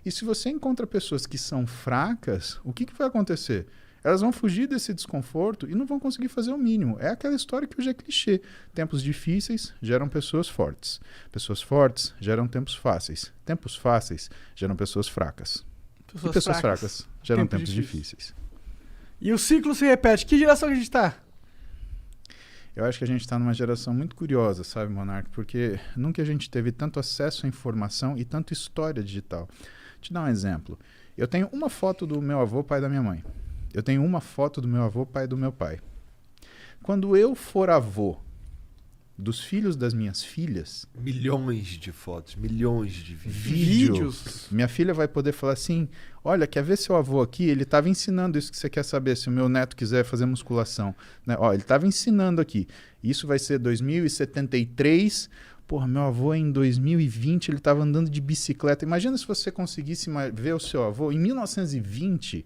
E se você encontra pessoas que são fracas, o que vai acontecer? Elas vão fugir desse desconforto e não vão conseguir fazer o mínimo. É aquela história que hoje é clichê. Tempos difíceis geram pessoas fortes. Pessoas fortes geram tempos fáceis. Tempos fáceis geram pessoas fracas. E pessoas fracas geram tempos difíceis. E o ciclo se repete. Que geração que a gente está? Eu acho que a gente está numa geração muito curiosa, sabe, Monark? Porque nunca a gente teve tanto acesso à informação e tanta história digital. Vou te dar um exemplo. Eu tenho uma foto do meu avô, pai da minha mãe. Eu tenho uma foto do meu avô, pai do meu pai. Quando eu for avô dos filhos das minhas filhas... Milhões de fotos, milhões de vídeos. Minha filha vai poder falar assim, olha, quer ver seu avô aqui? Ele estava ensinando isso que você quer saber, se o meu neto quiser fazer musculação. Né? Ó, ele estava ensinando aqui. Isso vai ser 2073... Porra, meu avô em 2020 ele estava andando de bicicleta. Imagina se você conseguisse ver o seu avô em 1920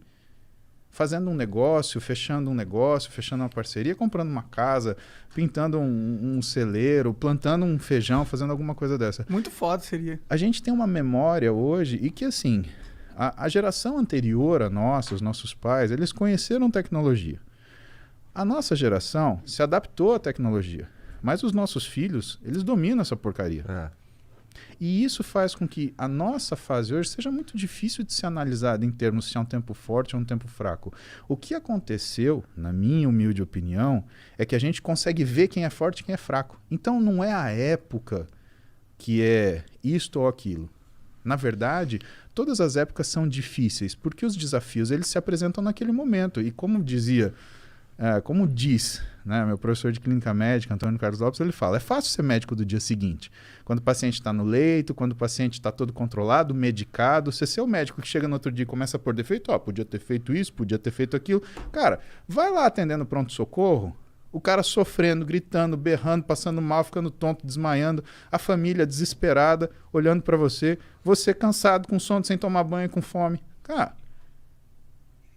fazendo um negócio, fechando uma parceria, comprando uma casa, pintando um celeiro, plantando um feijão, fazendo alguma coisa dessa. Muito foda seria. A gente tem uma memória hoje e que assim, a geração anterior a nossa, os nossos pais, eles conheceram tecnologia. A nossa geração se adaptou à tecnologia. Mas os nossos filhos, eles dominam essa porcaria. E isso faz com que a nossa fase hoje seja muito difícil de ser analisada em termos se é um tempo forte ou um tempo fraco. O que aconteceu, na minha humilde opinião, é que a gente consegue ver quem é forte e quem é fraco. Então não é a época que é isto ou aquilo. Na verdade, todas as épocas são difíceis, porque os desafios eles se apresentam naquele momento. E como diz, né, meu professor de clínica médica, Antônio Carlos Lopes, ele fala, é fácil ser médico do dia seguinte. Quando o paciente está no leito, quando o paciente está todo controlado, medicado, você ser o médico que chega no outro dia e começa a pôr defeito, podia ter feito isso, podia ter feito aquilo. Cara, vai lá atendendo pronto-socorro, o cara sofrendo, gritando, berrando, passando mal, ficando tonto, desmaiando, a família desesperada, olhando para você cansado, com sono, sem tomar banho, com fome. Cara,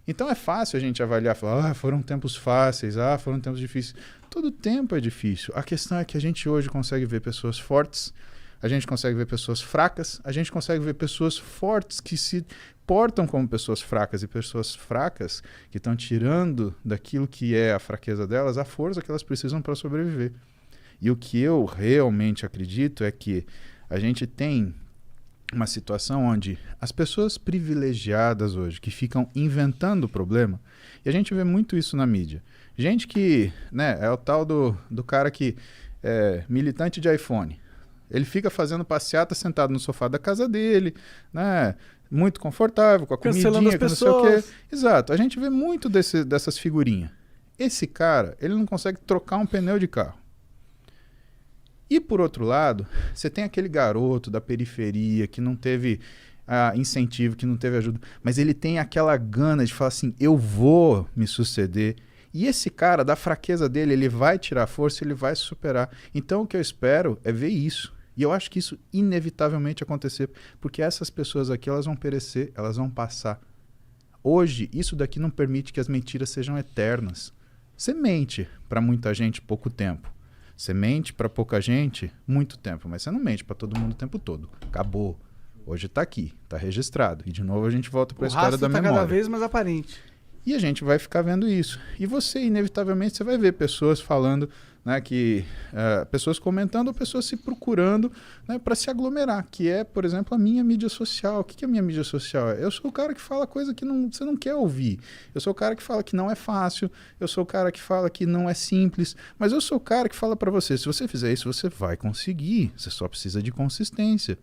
então é fácil a gente avaliar, falar, foram tempos fáceis, foram tempos difíceis. Todo tempo é difícil. A questão é que a gente hoje consegue ver pessoas fortes, a gente consegue ver pessoas fracas, a gente consegue ver pessoas fortes que se portam como pessoas fracas e pessoas fracas que estão tirando daquilo que é a fraqueza delas a força que elas precisam para sobreviver. E o que eu realmente acredito é que a gente tem uma situação onde as pessoas privilegiadas hoje, que ficam inventando o problema, e a gente vê muito isso na mídia. Gente que, né, é o tal do cara que é militante de iPhone. Ele fica fazendo passeata sentado no sofá da casa dele, né, muito confortável, com a comidinha, com não sei o quê. Exato, a gente vê muito dessas figurinhas. Esse cara, ele não consegue trocar um pneu de carro. E, por outro lado, você tem aquele garoto da periferia que não teve incentivo, que não teve ajuda, mas ele tem aquela gana de falar assim, eu vou me suceder. E esse cara, da fraqueza dele, ele vai tirar força, ele vai se superar. Então, o que eu espero é ver isso. E eu acho que isso inevitavelmente acontecer, porque essas pessoas aqui, elas vão perecer, elas vão passar. Hoje, isso daqui não permite que as mentiras sejam eternas. Você mente para muita gente pouco tempo. Você mente para pouca gente muito tempo, mas você não mente para todo mundo o tempo todo. Acabou. Hoje está aqui, está registrado. E de novo a gente volta para a história da memória. Cada vez mais aparente. E a gente vai ficar vendo isso. E você, inevitavelmente, você vai ver pessoas falando, né, pessoas comentando ou pessoas se procurando, né, para se aglomerar, que é, por exemplo, a minha mídia social. O que é a minha mídia social? Eu sou o cara que fala coisa que você não quer ouvir. Eu sou o cara que fala que não é fácil. Eu sou o cara que fala que não é simples. Mas eu sou o cara que fala para você, se você fizer isso, você vai conseguir. Você só precisa de consistência.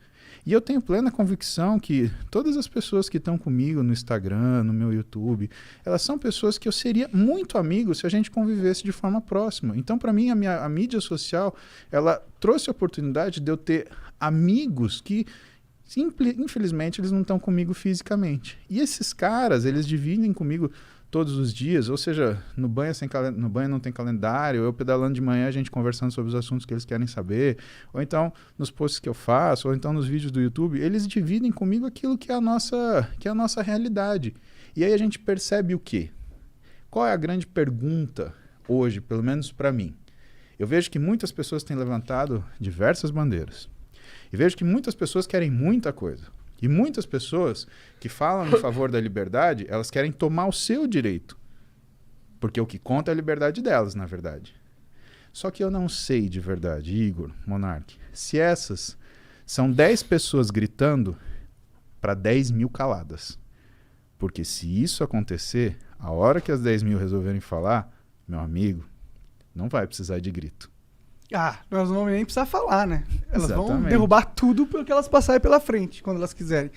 E eu tenho plena convicção que todas as pessoas que estão comigo no Instagram, no meu YouTube, elas são pessoas que eu seria muito amigo se a gente convivesse de forma próxima. Então, para mim, a mídia social, ela trouxe a oportunidade de eu ter amigos que, infelizmente, eles não estão comigo fisicamente. E esses caras, eles dividem comigo todos os dias, ou seja, no banho não tem calendário, eu pedalando de manhã, a gente conversando sobre os assuntos que eles querem saber, ou então nos posts que eu faço, ou então nos vídeos do YouTube, eles dividem comigo aquilo que é a nossa realidade. E aí a gente percebe o quê? Qual é a grande pergunta hoje, pelo menos para mim? Eu vejo que muitas pessoas têm levantado diversas bandeiras. E vejo que muitas pessoas querem muita coisa. E muitas pessoas que falam em favor da liberdade, elas querem tomar o seu direito. Porque o que conta é a liberdade delas, na verdade. Só que eu não sei de verdade, Igor, Monark, se essas são 10 pessoas gritando para 10 mil caladas. Porque se isso acontecer, a hora que as 10 mil resolverem falar, meu amigo, não vai precisar de grito. Ah, nós não vamos nem precisar falar, né? Elas vão Exatamente. derrubar tudo porque elas passarem pela frente, quando elas quiserem.